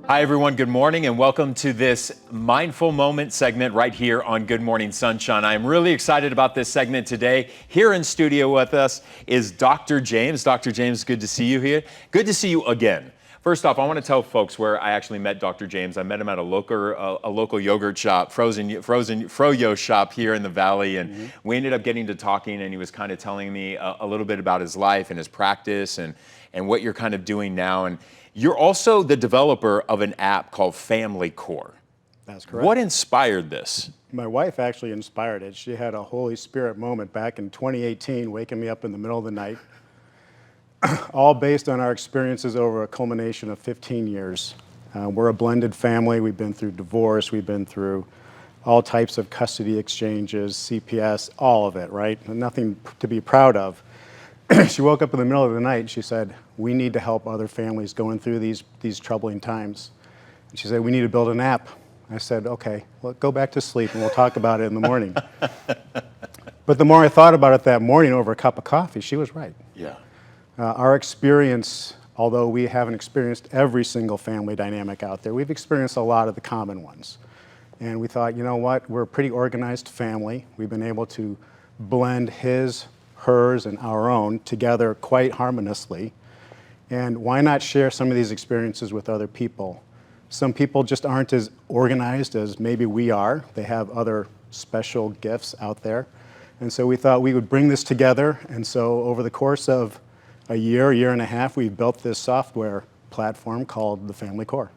Hi, everyone. Good morning, and welcome to this Mindful Moment segment right here on Good Morning Sunshine. I'm really excited about this segment today. Here in studio with us is Dr. James. Dr. James, good to see you here. Good to see you again. First off, I want to tell folks where I actually met Dr. James. I met him at a local yogurt shop, froyo shop here in the Valley, and we ended up getting to talking, and he was kind of telling me a little bit about his life and his practice and what you're kind of doing now. And you're also the developer of an app called Family Core. That's correct. What inspired this? My wife actually inspired it. She had a Holy Spirit moment back in 2018, waking me up in the middle of the night, all based on our experiences over a culmination of 15 years. We're a blended family. We've been through divorce. We've been through all types of custody exchanges, CPS, all of it, right? Nothing to be proud of. She woke up in the middle of the night and she said, we need to help other families going through these troubling times. And she said, we need to build an app. I said, okay, well, go back to sleep and we'll talk about it in the morning. But the more I thought about it that morning over a cup of coffee, she was right. Yeah. Our experience, although we haven't experienced every single family dynamic out there, we've experienced a lot of the common ones. And we thought, you know what, we're a pretty organized family. We've been able to blend hers, and our own together quite harmoniously. And why not share some of these experiences with other people? Some people just aren't as organized as maybe we are. They have other special gifts out there. And so we thought we would bring this together. And so over the course of a year and a half, we've built this software platform called the Family Core.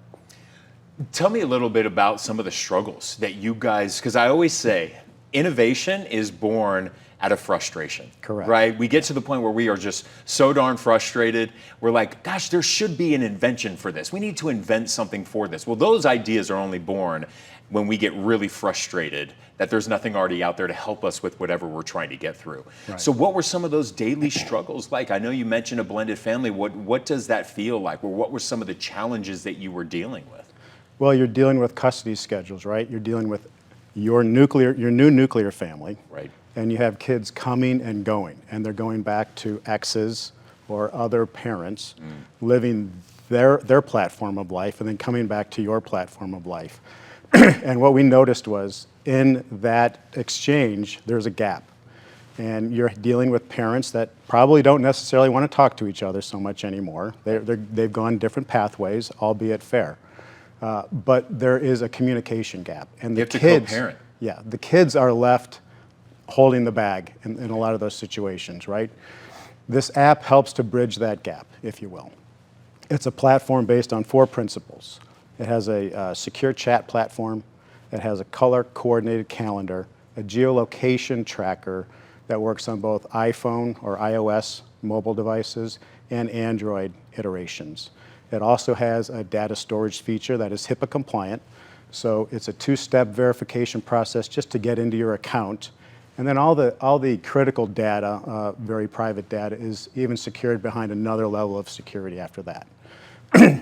Tell me a little bit about some of the struggles that you guys, because I always say innovation is born out of frustration. Correct. Right? We get to the point where we are just so darn frustrated. We're like, gosh, there should be an invention for this. We need to invent something for this. Well, those ideas are only born when we get really frustrated that there's nothing already out there to help us with whatever we're trying to get through. Right. So what were some of those daily struggles like? I know you mentioned a blended family. What does that feel like? Or what were some of the challenges that you were dealing with? Well, you're dealing with custody schedules, right? You're dealing with your new nuclear family. Right. And you have kids coming and going, and they're going back to exes or other parents, living their platform of life, and then coming back to your platform of life. And what we noticed was in that exchange, there's a gap. And you're dealing with parents that probably don't necessarily want to talk to each other so much anymore. They've gone different pathways, albeit fair. But there is a communication gap. And you have to co-parent. Yeah, the kids are left holding the bag in a lot of those situations, right? This app helps to bridge that gap, if you will. It's a platform based on 4 principles. It has a secure chat platform, it has a color-coordinated calendar, a geolocation tracker that works on both iPhone or iOS mobile devices and Android iterations. It also has a data storage feature that is HIPAA compliant, so it's a 2-step verification process just to get into your account. And then all the critical data, very private data, is even secured behind another level of security after that.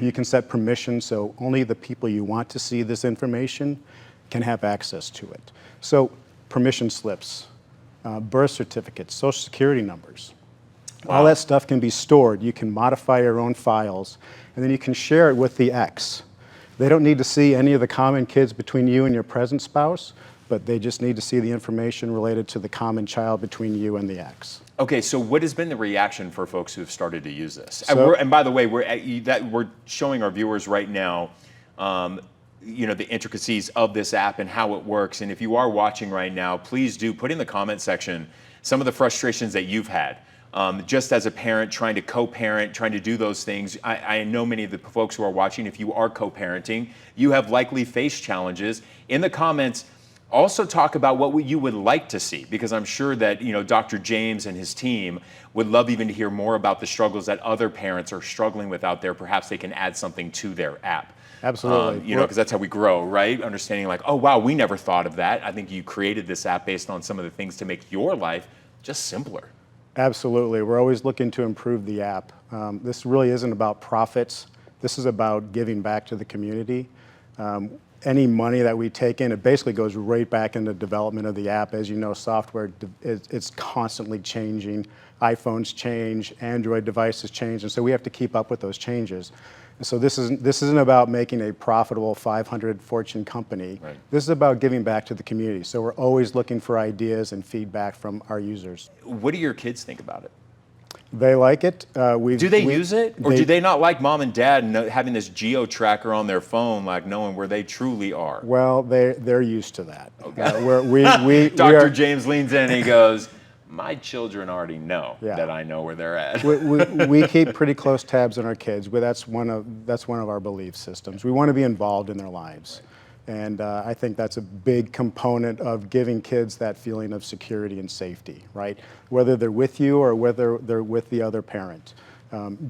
You can set permissions so only the people you want to see this information can have access to it. So permission slips, birth certificates, social security numbers, all that stuff can be stored. You can modify your own files, and then you can share it with the ex. They don't need to see any of the common kids between you and your present spouse, but they just need to see the information related to the common child between you and the ex. Okay, so what has been the reaction for folks who have started to use this? So, and by the way, we're showing our viewers right now, the intricacies of this app and how it works. And if you are watching right now, please do put in the comment section some of the frustrations that you've had. Just as a parent, trying to co-parent, trying to do those things. I know many of the folks who are watching, if you are co-parenting, you have likely faced challenges. In the comments, also talk about what you would like to see, because I'm sure that Dr. James and his team would love even to hear more about the struggles that other parents are struggling with out there. Perhaps they can add something to their app. Absolutely. Because that's how we grow, right? Understanding like, oh, wow, we never thought of that. I think you created this app based on some of the things to make your life just simpler. Absolutely. We're always looking to improve the app. This really isn't about profits. This is about giving back to the community. Any money that we take in, it basically goes right back into development of the app. As you know, software, it's constantly changing. iPhones change, Android devices change, and so we have to keep up with those changes. So this isn't about making a profitable 500 Fortune company. Right. This is about giving back to the community. So we're always looking for ideas and feedback from our users. What do your kids think about it? They like it. Do they use it? Or do they not like mom and dad having this geo tracker on their phone, like knowing where they truly are? Well, they're used to that. Okay. Dr. James leans in and he goes, my children already know Yeah. that I know where they're at. we keep pretty close tabs on our kids, but that's one of our belief systems. We want to be involved in their lives. And I think that's a big component of giving kids that feeling of security and safety, right? Whether they're with you or whether they're with the other parent.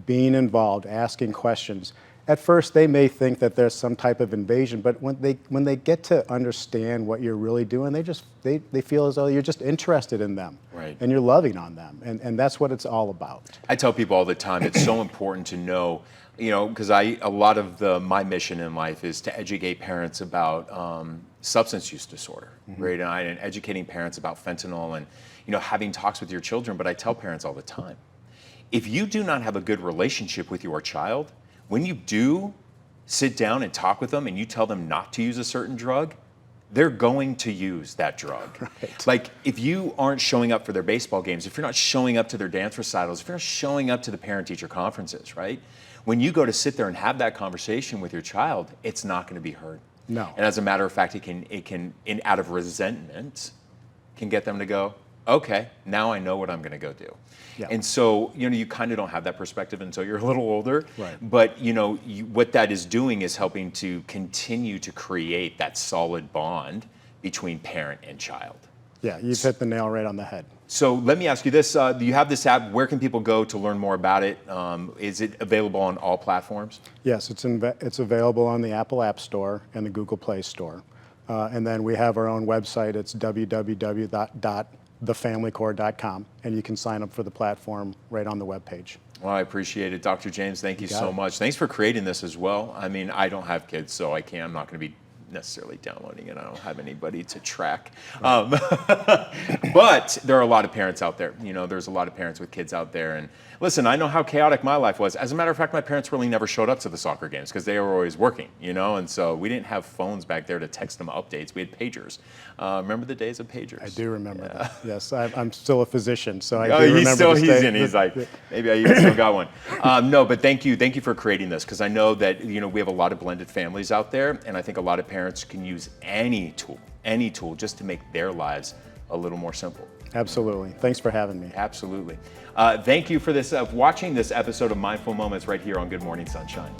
Being involved, asking questions. At first, they may think that there's some type of invasion, but when they get to understand what you're really doing, they feel as though you're just interested in them, Right. and you're loving on them, and that's what it's all about. I tell people all the time, it's so important to know, because a lot of my mission in life is to educate parents about substance use disorder, right? And educating parents about fentanyl and, having talks with your children. But I tell parents all the time, if you do not have a good relationship with your child, when you do sit down and talk with them and you tell them not to use a certain drug, they're going to use that drug. Right. Like if you aren't showing up for their baseball games, if you're not showing up to their dance recitals, if you're not showing up to the parent-teacher conferences, right? When you go to sit there and have that conversation with your child, it's not going to be heard. No. And as a matter of fact, it can out of resentment, can get them to go, okay, now I know what I'm going to go do. Yeah. And so, you kind of don't have that perspective until you're a little older. Right. But, what that is doing is helping to continue to create that solid bond between parent and child. Yeah, you've hit the nail right on the head. So let me ask you this. Do you have this app? Where can people go to learn more about it? Is it available on all platforms? Yes, it's available on the Apple App Store and the Google Play Store. And then we have our own website. It's www.thefamilycore.com, and you can sign up for the platform right on the webpage. Well, I appreciate it. Dr. James, thank you got so it. much. Thanks for creating this as well. I mean, I don't have kids, so I'm not going to be necessarily downloading it. I don't have anybody to track. But there are a lot of parents out there. There's a lot of parents with kids out there. And listen, I know how chaotic my life was. As a matter of fact, my parents really never showed up to the soccer games because they were always working, and so we didn't have phones back there to text them updates. We had pagers. Remember the days of pagers? I do remember that. Yes, I'm still a physician, so I do Oh, remember he's like, maybe I even still got one. No, but thank you for creating this, because I know that we have a lot of blended families out there, and I think a lot of parents can use any tool just to make their lives a little more simple. Absolutely. Thanks for having me. Absolutely. Thank you for watching this episode of Mindful Moments right here on Good Morning Sunshine.